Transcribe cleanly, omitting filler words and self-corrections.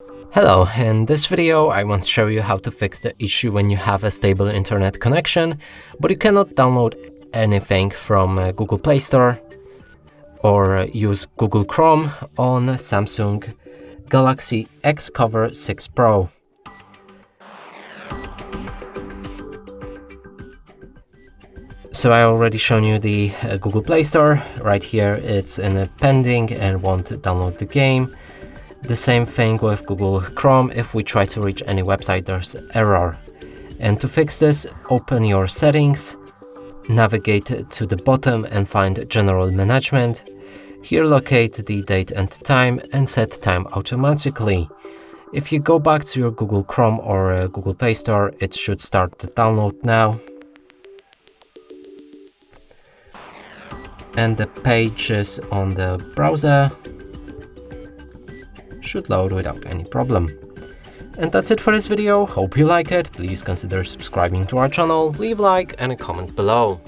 Hello, in this video I want to show you how to fix the issue when you have a stable internet connection, but you cannot download anything from Google Play Store or use Google Chrome on Samsung Galaxy Xcover6 Pro. So I already shown you the Google Play Store. Right here it's in a pending and won't download the game. The same thing with Google Chrome. If we try to reach any website, there's error. And to fix this, open your settings, navigate to the bottom and find General Management. Here locate the date and time and set time automatically. If you go back to your Google Chrome or Google Play Store, it should start the download now. And the pages on the browser should load without any problem. And that's it for this video. Hope you like it. Please consider subscribing to our channel, leave a like and a comment below.